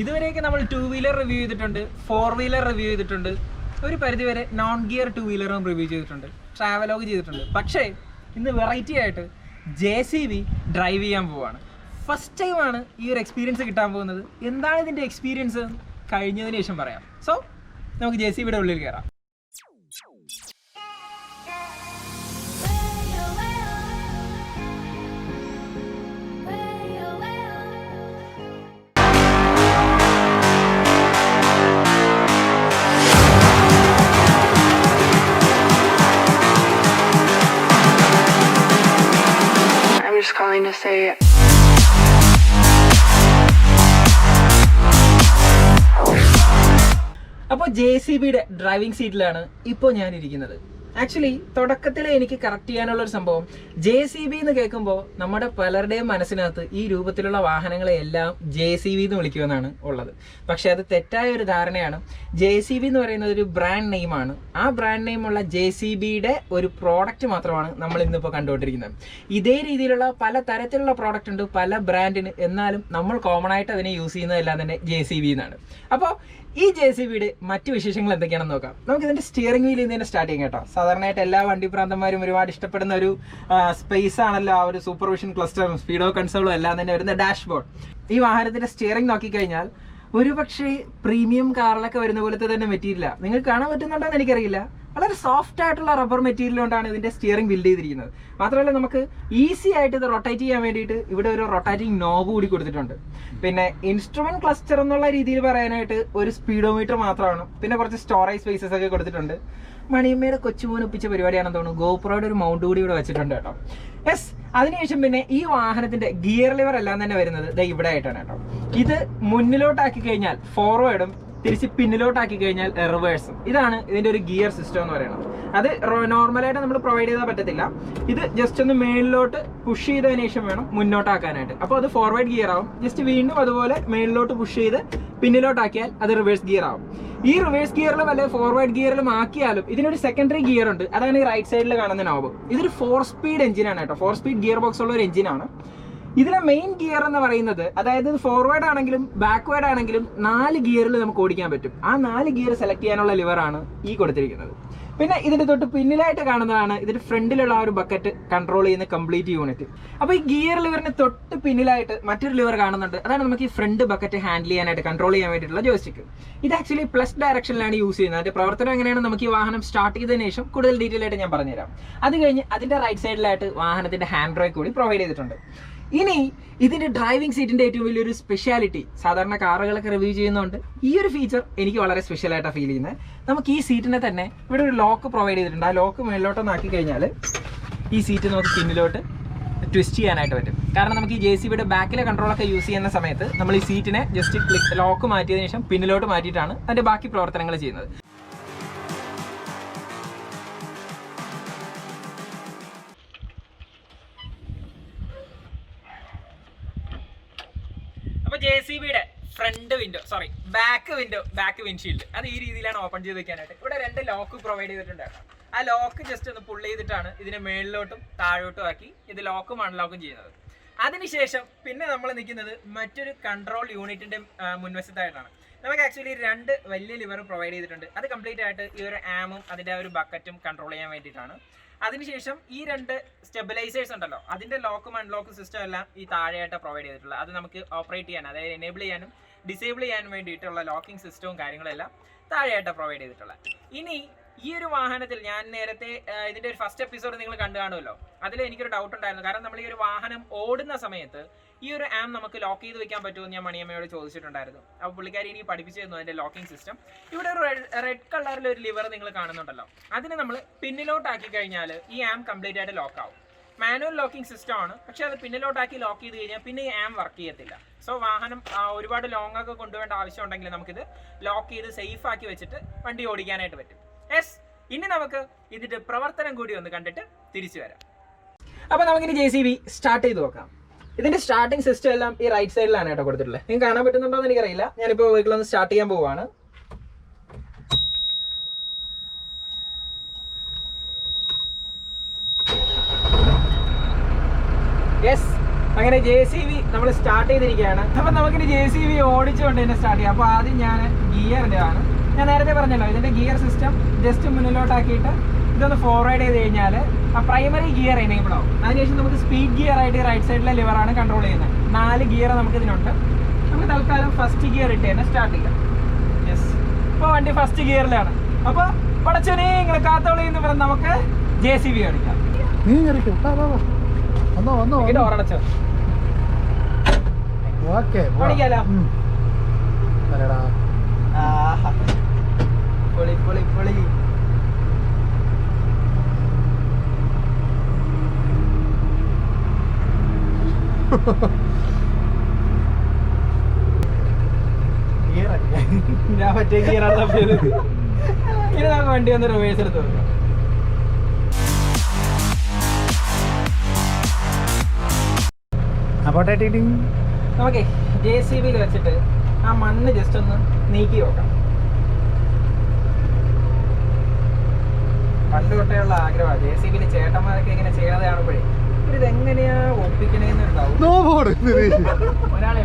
ഇതുവരെയൊക്കെ നമ്മൾ 2 wheeler review ചെയ്തിട്ടുണ്ട്, 4 wheeler review ചെയ്തിട്ടുണ്ട്, ഒരു പരിധിവരെ നോൺ ഗിയർ 2 വീലറും റിവ്യൂ ചെയ്തിട്ടുണ്ട്, ട്രാവലോഗ് ചെയ്തിട്ടുണ്ട്. പക്ഷേ ഇന്ന് വെറൈറ്റി ആയിട്ട് JCB ഡ്രൈവ് ചെയ്യാൻ പോവാണ്. ഫസ്റ്റ് ടൈമാണ് ഈ ഒരു എക്സ്പീരിയൻസ് കിട്ടാൻ പോകുന്നത്. എന്താണ് ഇതിൻ്റെ എക്സ്പീരിയൻസ് കഴിഞ്ഞതിന് ശേഷം പറയാം. സോ നമുക്ക് JCBയുടെ ഉള്ളിൽ കയറാം. Just calling to say അപ്പോൾ JCBയുടെ ഡ്രൈവിംഗ് സീറ്റിലാണ് ഇപ്പോൾ ഞാൻ ഇരിക്കുന്നത്. ആക്ച്വലി തുടക്കത്തിൽ എനിക്ക് കറക്റ്റ് ചെയ്യാനുള്ള ഒരു സംഭവം, JCB എന്ന് കേൾക്കുമ്പോൾ നമ്മുടെ പലരുടെയും മനസ്സിനകത്ത് ഈ രൂപത്തിലുള്ള വാഹനങ്ങളെല്ലാം JCB എന്ന് വിളിക്കുമെന്നാണ് ഉള്ളത്. പക്ഷെ അത് തെറ്റായ ഒരു ധാരണയാണ്. JCB എന്ന് പറയുന്നത് ഒരു ബ്രാൻഡ് നെയിമാണ്. ആ ബ്രാൻഡ് നെയിമുള്ള JCBയുടെ ഒരു പ്രോഡക്റ്റ് മാത്രമാണ് നമ്മൾ ഇന്നിപ്പോൾ കണ്ടുകൊണ്ടിരിക്കുന്നത്. ഇതേ രീതിയിലുള്ള പല തരത്തിലുള്ള പ്രോഡക്റ്റ് ഉണ്ട്, പല ബ്രാൻഡിന്. എന്നാലും നമ്മൾ കോമൺ ആയിട്ട് അതിനെ യൂസ് ചെയ്യുന്നതെല്ലാം തന്നെ JCB എന്നാണ്. അപ്പോൾ ഈ JCBയുടെ മറ്റു വിശേഷങ്ങൾ എന്തൊക്കെയാണെന്ന് നോക്കാം. നമുക്ക് ഇതിന്റെ സ്റ്റിയറിംഗ് വീലിൽ നിന്ന് തന്നെ സ്റ്റാർട്ട് ചെയ്യാം കേട്ടോ. സാധാരണയായിട്ട് എല്ലാ വണ്ടി പ്രാന്തന്മാരും ഒരുപാട് ഇഷ്ടപ്പെടുന്ന ഒരു സ്പേസ് ആണല്ലോ ആ ഒരു സൂപ്പർവിഷൻ ക്ലസ്റ്ററും സ്പീഡോ കൺസോളും എല്ലാം തന്നെ വരുന്ന ഡാഷ്ബോർഡ്. ഈ വാഹനത്തിന്റെ സ്റ്റിയറിംഗ് നോക്കിക്കഴിഞ്ഞാൽ ഒരുപക്ഷെ പ്രീമിയം കാറിലൊക്കെ വരുന്ന പോലത്തെ തന്നെ മെറ്റീരിയലാണ്. നിങ്ങൾക്ക് കാണാൻ പറ്റുന്നുണ്ടോ എന്ന് എനിക്കറിയില്ല. വളരെ സോഫ്റ്റ് ആയിട്ടുള്ള റബ്ബർ മെറ്റീരിയൽ കൊണ്ടാണ് ഇതിന്റെ സ്റ്റിയറിംഗ് ബിൽഡ് ചെയ്തിരിക്കുന്നത്. മാത്രമല്ല നമുക്ക് ഈസി ആയിട്ട് ഇത് റൊട്ടേറ്റ് ചെയ്യാൻ വേണ്ടിയിട്ട് ഇവിടെ ഒരു റൊട്ടാറ്റിംഗ് നോബ് കൂടി കൊടുത്തിട്ടുണ്ട്. പിന്നെ ഇൻസ്ട്രുമെന്റ് ക്ലസ്റ്റർ എന്നുള്ള രീതിയിൽ പറയാനായിട്ട് ഒരു സ്പീഡോമീറ്റർ മാത്രമാണ്. പിന്നെ കുറച്ച് സ്റ്റോറേജ് സ്പേസസ് ഒക്കെ കൊടുത്തിട്ടുണ്ട്. മണിയമ്മയുടെ കൊച്ചുമോൻ ഒപ്പിച്ച പരിപാടിയാണെന്ന് തോന്നുന്നു. ഗോപ്രോയുടെ ഒരു മൗണ്ട് കൂടി ഇവിടെ വെച്ചിട്ടുണ്ട് കേട്ടോ. യെസ്, അതിനുശേഷം പിന്നെ ഈ വാഹനത്തിന്റെ ഗിയർ ലിവർ എല്ലാം തന്നെ വരുന്നത് ഇവിടെ ആയിട്ടാണ് കേട്ടോ. ഇത് മുന്നിലോട്ടാക്കി കഴിഞ്ഞാൽ ഫോർവേഡും തിരിച്ച് പിന്നിലോട്ടാക്കി കഴിഞ്ഞാൽ റിവേഴ്സും. ഇതാണ് ഇതിന്റെ ഒരു ഗിയർ സിസ്റ്റം എന്ന് പറയുന്നത്. അത് നോർമലായിട്ട് നമ്മൾ പ്രൊവൈഡ് ചെയ്താൽ പറ്റത്തില്ല. ഇത് ജസ്റ്റ് ഒന്ന് മേളിലോട്ട് പുഷ് ചെയ്തതിനു ശേഷം വേണം മുന്നോട്ടാക്കാനായിട്ട്. അപ്പോൾ അത് ഫോർവേഡ് ഗിയർ ആവും. ജസ്റ്റ് വീണ്ടും അതുപോലെ മേളിലോട്ട് പുഷ് ചെയ്ത് പിന്നിലോട്ടാക്കിയാൽ അത് റിവേഴ്സ് ഗിയർ ആവും. ഈ റിവേഴ്സ് ഗിയറിലും അല്ലെ ഫോർവേഡ് ഗിയറിലും ആക്കിയാലും ഇതിനൊരു സെക്കൻഡറി ഗിയർ ഉണ്ട്. അതാണ് ഈ റൈറ്റ് സൈഡിൽ കാണുന്ന നോബ്. ഇതൊരു 4 സ്പീഡ് എഞ്ചിനാണ് കേട്ടോ. 4 സ്പീഡ് ഗിയർ ബോക്സ് ഉള്ള ഒരു എഞ്ചിനാണ്. ഇതിലെ മെയിൻ ഗിയർ എന്ന് പറയുന്നത്, അതായത് ഫോർവേഡ് ആണെങ്കിലും ബാക്ക്വേർഡ് ആണെങ്കിലും 4 ഗിയറിൽ നമുക്ക് ഓടിക്കാൻ പറ്റും. ആ 4 ഗിയർ സെലക്ട് ചെയ്യാനുള്ള ലിവറാണ് ഈ കൊടുത്തിരിക്കുന്നത്. പിന്നെ ഇതിന്റെ തൊട്ട് പിന്നിലായിട്ട് കാണുന്നതാണ് ഇതിന്റെ ഫ്രണ്ടിലുള്ള ആ ഒരു ബക്കറ്റ് കൺട്രോൾ ചെയ്യുന്ന കംപ്ലീറ്റ് യൂണിറ്റ്. അപ്പോൾ ഈ ഗിയർ ലിവറിന് തൊട്ട് പിന്നിലായിട്ട് മറ്റൊരു ലിവർ കാണുന്നുണ്ട്. അതാണ് നമുക്ക് ഈ ഫ്രണ്ട് ബക്കറ്റ് ഹാൻഡിൽ ചെയ്യാനായിട്ട് കൺട്രോൾ ചെയ്യാൻ വേണ്ടിയിട്ടുള്ള ജോയ്സ്റ്റിക്ക്. ഇത് ആക്ച്വലി പ്ലസ് ഡയറക്ഷനിലാണ് യൂസ് ചെയ്യുന്നത്. അതിന്റെ പ്രവർത്തനം എങ്ങനെയാണ് നമുക്ക് ഈ വാഹനം സ്റ്റാർട്ട് ചെയ്തതിനു ശേഷം കൂടുതൽ ഡീറ്റെയിൽ ആയിട്ട് ഞാൻ പറഞ്ഞുതരാം. അത് കഴിഞ്ഞ് അതിന്റെ റൈറ്റ് സൈഡിലായിട്ട് വാഹനത്തിന്റെ ഹാൻഡ് ബ്രേക്ക് കൂടി പ്രൊവൈഡ് ചെയ്തിട്ടുണ്ട്. ഇനി ഇതിന്റെ ഡ്രൈവിംഗ് സീറ്റിന്റെ ഏറ്റവും വലിയൊരു സ്പെഷ്യാലിറ്റി, സാധാരണ കാറുകളൊക്കെ റിവ്യൂ ചെയ്യുന്നതുകൊണ്ട് ഈ ഒരു ഫീച്ചർ എനിക്ക് വളരെ സ്പെഷ്യൽ ആയിട്ടാണ് ഫീൽ ചെയ്യുന്നത്. നമുക്ക് ഈ സീറ്റിനെ തന്നെ ഇവിടെ ഒരു ലോക്ക് പ്രൊവൈഡ് ചെയ്തിട്ടുണ്ട്. ആ ലോക്ക് മേളിലോട്ടൊന്ന് ആക്കി കഴിഞ്ഞാൽ ഈ സീറ്റ് നമുക്ക് പിന്നിലോട്ട് ട്വിസ്റ്റ് ചെയ്യാനായിട്ട് പറ്റും. കാരണം നമുക്ക് ഈ JCBയുടെ ബാക്കിലെ കൺട്രോളൊക്കെ യൂസ് ചെയ്യുന്ന സമയത്ത് നമ്മൾ ഈ സീറ്റിനെ ജസ്റ്റ് ലോക്ക് മാറ്റിയതിനു ശേഷം പിന്നിലോട്ട് മാറ്റിയിട്ടാണ് അതിന്റെ ബാക്കി പ്രവർത്തനങ്ങൾ ചെയ്യുന്നത്. JCBയുടെ ബാക്ക് വിൻഷീൽഡ് അത് ഈ രീതിയിലാണ് ഓപ്പൺ ചെയ്ത് വെക്കാനായിട്ട്. ഇവിടെ 2 ലോക്ക് പ്രൊവൈഡ് ചെയ്തിട്ടുണ്ട്. ആ ലോക്ക് ജസ്റ്റ് ഒന്ന് പുള്ള് ചെയ്തിട്ടാണ് ഇതിനെ മേളിലോട്ടും താഴോട്ടും ആക്കി ഇത് ലോക്കും അൺലോക്കും ചെയ്യുന്നത്. അതിനുശേഷം പിന്നെ നമ്മൾ നിൽക്കുന്നത് മറ്റൊരു കൺട്രോൾ യൂണിറ്റിന്റെ മുൻവശത്തായിട്ടാണ്. നമുക്ക് ആക്ച്വലി 2 വലിയ ലിവർ പ്രൊവൈഡ് ചെയ്തിട്ടുണ്ട്. അത് കംപ്ലീറ്റ് ആയിട്ട് ഈ ഒരു ആമും അതിന്റെ ഒരു ബക്കറ്റും കൺട്രോൾ ചെയ്യാൻ വേണ്ടിയിട്ടാണ്. അതിനുശേഷം ഈ 2 സ്റ്റെബിലൈസേഴ്സ് ഉണ്ടല്ലോ, അതിന്റെ ലോക്കും അൺലോക്കും സിസ്റ്റം എല്ലാം ഈ താഴെയായിട്ട് പ്രൊവൈഡ് ചെയ്തിട്ടുള്ളത്. അത് നമുക്ക് ഓപ്പറേറ്റ് ചെയ്യാൻ, അതായത് എനേബിൾ ചെയ്യാനും ഡിസേബിൾ ചെയ്യാനും വേണ്ടിയിട്ടുള്ള ലോക്കിംഗ് സിസ്റ്റവും കാര്യങ്ങളെല്ലാം താഴെയായിട്ട് പ്രൊവൈഡ് ചെയ്തിട്ടുള്ളത്. ഇനി ഈ ഒരു വാഹനത്തിൽ ഞാൻ നേരത്തെ ഇതിന്റെ ഒരു ഫസ്റ്റ് എപ്പിസോഡ് നിങ്ങൾ കണ്ടു കാണുമല്ലോ, അതിൽ എനിക്കൊരു ഡൗട്ട് ഉണ്ടായിരുന്നു. കാരണം നമ്മൾ ഈ ഒരു വാഹനം ഓടുന്ന സമയത്ത് ഈ ഒരു ആം നമുക്ക് ലോക്ക് ചെയ്ത് വെക്കാൻ പറ്റുമെന്ന് ഞാൻ മണിയമ്മയോട് ചോദിച്ചിട്ടുണ്ടായിരുന്നു. അപ്പോൾ പുള്ളിക്കാരി ഇനി പഠിപ്പിച്ചു തന്നു അതിന്റെ ലോക്കിംഗ് സിസ്റ്റം. ഇവിടെ ഒരു റെഡ് കളറിൽ ഒരു ലിവർ നിങ്ങൾ കാണുന്നുണ്ടല്ലോ, അതിനെ നമ്മൾ പിന്നിലോട്ടാക്കി കഴിഞ്ഞാൽ ഈ ആം കംപ്ലീറ്റ് ആയിട്ട് ലോക്ക് ആവും. മാനുവൽ ലോക്കിംഗ് സിസ്റ്റം ആണ്, പക്ഷെ അത് പിന്നിലോട്ടാക്കി ലോക്ക് ചെയ്ത് കഴിഞ്ഞാൽ പിന്നെ ഈ ആം വർക്ക് ചെയ്യത്തില്ല. സോ വാഹനം ഒരുപാട് ലോങ് ഒക്കെ കൊണ്ടുപോകേണ്ട ആവശ്യം ഉണ്ടെങ്കിൽ നമുക്കിത് ലോക്ക് ചെയ്ത് സേഫ് ആക്കി വെച്ചിട്ട് വണ്ടി ഓടിക്കാനായിട്ട് പറ്റും. യെസ്, ഇനി നമുക്ക് ഇതിന്റെ പ്രവർത്തനം കൂടി ഒന്ന് കണ്ടിട്ട് തിരിച്ചു വരാം. അപ്പോൾ നമുക്കിനി JCB സ്റ്റാർട്ട് ചെയ്ത് നോക്കാം. ഇതിന്റെ സ്റ്റാർട്ടിംഗ് സിസ്റ്റം എല്ലാം ഈ റൈറ്റ് സൈഡിലാണ് കേട്ടോ കൊടുത്തിട്ടുള്ളത്. നിങ്ങൾക്ക് കാണാൻ പറ്റുന്നുണ്ടോ എന്ന് എനിക്കറിയില്ല. ഞാനിപ്പോൾ വെഹിക്കിൾ ഒന്ന് സ്റ്റാർട്ട് ചെയ്യാൻ പോവുകയാണ്. യെസ്, അങ്ങനെ JCB നമ്മൾ സ്റ്റാർട്ട് ചെയ്തിരിക്കുകയാണ്. അപ്പം നമുക്കിനി JCB ഓടിച്ചുകൊണ്ട് തന്നെ സ്റ്റാർട്ട് ചെയ്യാം. അപ്പോൾ ആദ്യം ഞാൻ ഗിയറിൻ്റെ ആണ്. ഞാൻ നേരത്തെ പറഞ്ഞല്ലോ, ഇതിൻ്റെ ഗിയർ സിസ്റ്റം ജസ്റ്റ് മുന്നിലോട്ടാക്കിയിട്ട് ഇതൊന്ന് ഫോർവേഡ് ചെയ്ത് കഴിഞ്ഞാൽ ആ പ്രൈമറി ഗിയർ എനേബിൾ ആവും. അതിനുശേഷം നമുക്ക് സ്പീഡ് ഗിയർ ആയിട്ട് റൈറ്റ് സൈഡിലെ ലിവറാണ് കൺട്രോൾ ചെയ്യുന്നത്. 4 ഗിയർ നമുക്ക് ഇതിനുണ്ട്. നമുക്ക് തൽക്കാലം ഫസ്റ്റ് ഗിയർ ഇട്ട് തന്നെ സ്റ്റാർട്ട് ചെയ്യാം. യെസ്, ഇപ്പോൾ വണ്ടി ഫസ്റ്റ് ഗിയറിലാണ്. അപ്പോൾ പടച്ചോനെ നിങ്ങൾ കാത്തോളി എന്ന് പറഞ്ഞ് നമുക്ക് JCB ഓടിക്കാം. ഡോറടച്ചോ ഓടിക്കാലോ. പൊളി പൊളി പൊളി. ഞാൻ മറ്റേ ഗിയറാണ് തപ്പിയത്. ഇനി നമുക്ക് വണ്ടി ഒന്ന് റിവേഴ്സ് എടുത്ത് നോക്കാം. നമുക്ക് JCBയിൽ വെച്ചിട്ട് ആ മണ്ണ് ജസ്റ്റ് ഒന്ന് നീക്കി നോക്കാം. പണ്ട് തൊട്ടേയുള്ള ആഗ്രഹമാണ് JCBയിൽ ചേട്ടന്മാരൊക്കെ ഇങ്ങനെ ചെയ്യാതെ കാണുമ്പോഴേ ഇതെങ്ങനെയാ ഒപ്പിക്കണേന്നുണ്ടാവും. ഒരാളെ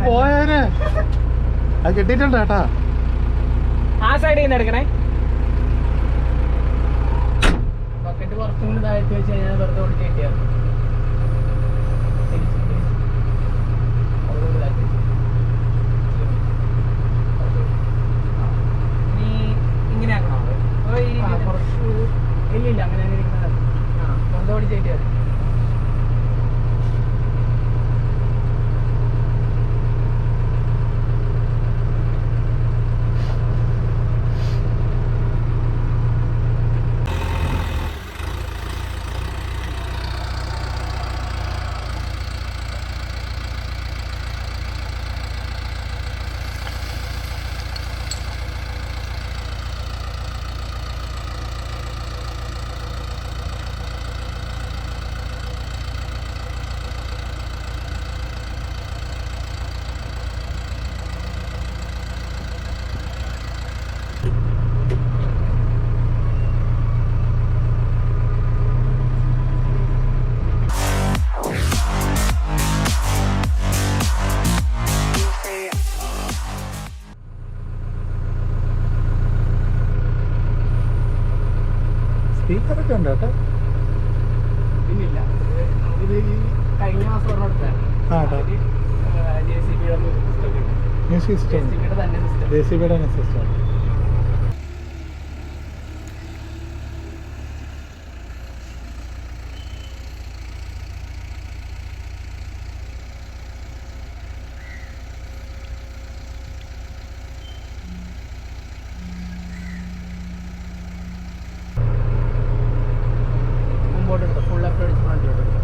പോയേനെ കിട്ടിയിട്ടുണ്ട് കേട്ടാ. ആ സൈഡിൽ നിന്ന് എടുക്കണേ. ബക്കറ്റ് കുറച്ചും കൂടി താഴ്ത്തി വെച്ച് കഴിഞ്ഞാൽ വെറുതെ ഓടിച്ച് കിട്ടിയാൽ നീ ഇങ്ങനെ ആക്കണോ? കുറച്ച് ഇല്ലില്ല അങ്ങനെ ഇരിക്കുന്നത് വെറുതെ ഓടിച്ച് കിട്ടിയാൽ. സ്പീക്കറൊക്കെ ഉണ്ട് കേട്ടോ. പിന്നില്ല, ഇത് ഈ കഴിഞ്ഞ മാസം ഒരെണ്ണം എടുത്തതാണ്. മ്യൂസിക് സിസ്റ്റം, JCBയുടെ തന്നെ സിസ്റ്റം. മുമ്പോട്ട് എടുത്തു, ഫുൾ ലെഫ്റ്റ് അടിച്ച് ഫ്രണ്ടിലോട്ട് എടുത്തു.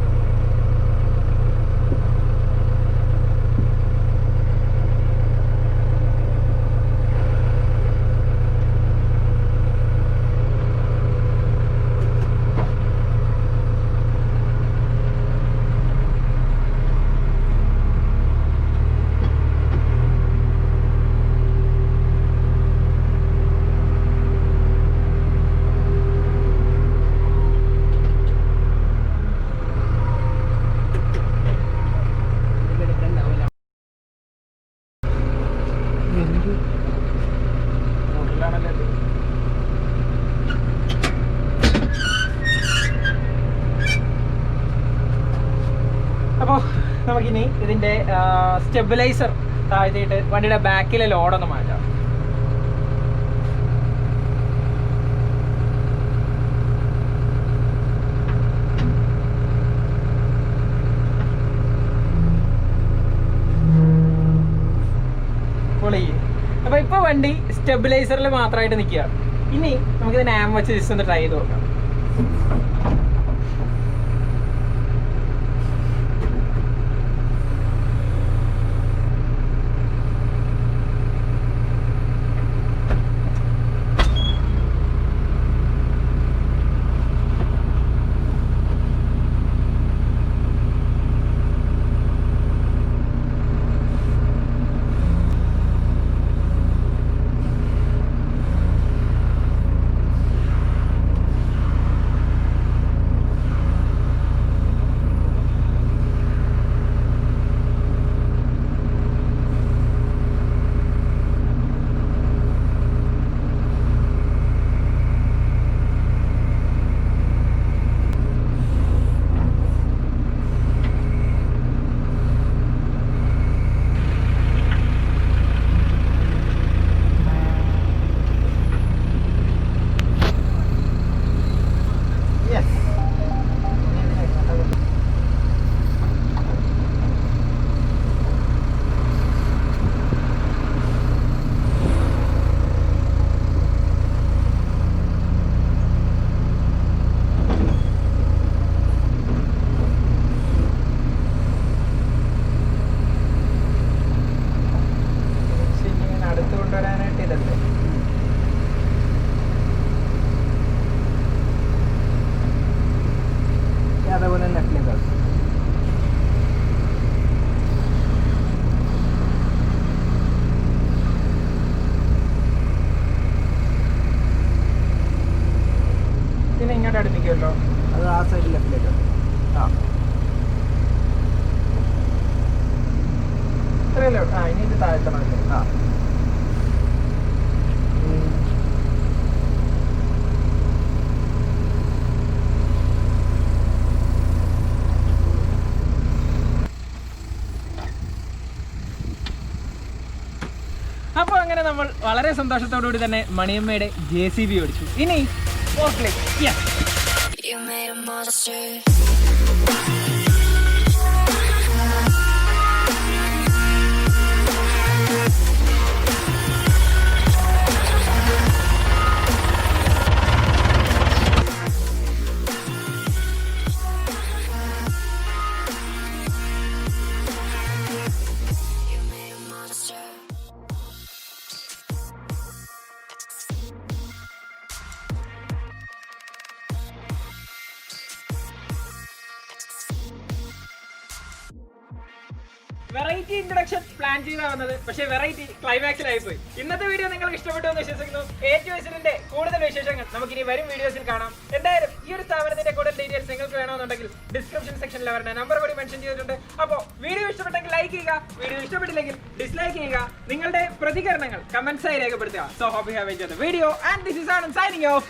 അപ്പോൾ നമുക്കിനി ഇതിൻ്റെ സ്റ്റെബിലൈസർ താഴ്ത്തിയിട്ട് വണ്ടിയുടെ ബാക്കിലെ ലോഡൊന്ന് മാറ്റാം. പൊളി. അപ്പോൾ ഇപ്പോൾ വണ്ടി സ്റ്റെബിലൈസറിൽ മാത്രമായിട്ട് നിൽക്കുകയാണ്. ഇനി നമുക്കിത് നാം വെച്ച് ജസ്റ്റ് ഒന്ന് ട്രൈ ചെയ്ത് നോക്കാം. മുകളിലോട്ട് ഇനി ഇത് താഴ്ത്തണം. അപ്പോൾ അങ്ങനെ നമ്മൾ വളരെ സന്തോഷത്തോടുകൂടി തന്നെ മണിയമ്മയുടെ JCB ഓടിച്ചു. ഇനി You made a monster. Variety introduction plan ചെയ്താ വന്നത്, പക്ഷേ വെറൈറ്റി ക്ലൈമാക്സിലായി പോയി. ഇന്നത്തെ വീഡിയോ നിങ്ങൾക്ക് ഇഷ്ടപ്പെട്ടു എന്ന് വിശ്വസിക്കുന്നു. A2Zന്റെ കൂടുതൽ വിശേഷങ്ങൾ നമുക്കിനി വരും വീഡിയോസിൽ കാണാം. എന്തായാലും ഈ ഒരു സ്ഥാപനത്തിന്റെ കൂടുതൽ ഡീറ്റെയിൽസ് നിങ്ങൾക്ക് വേണമെന്നുണ്ടെങ്കിൽ ഡിസ്ക്രിപ്ഷൻ സെക്ഷനിൽ അവരുടെ നമ്പർ കൂടി മെൻഷൻ ചെയ്തിട്ടുണ്ട്. അപ്പോൾ വീഡിയോ ഇഷ്ടപ്പെട്ടെങ്കിൽ ലൈക്ക് ചെയ്യുക, വീഡിയോ ഇഷ്ടപ്പെട്ടില്ലെങ്കിൽ ഡിസ്ലൈക്ക് ചെയ്യുക. നിങ്ങളുടെ പ്രതികരണങ്ങൾ കമന്റ്സായി രേഖപ്പെടുത്തുക. So hope you have enjoyed the video and this is Anand signing of.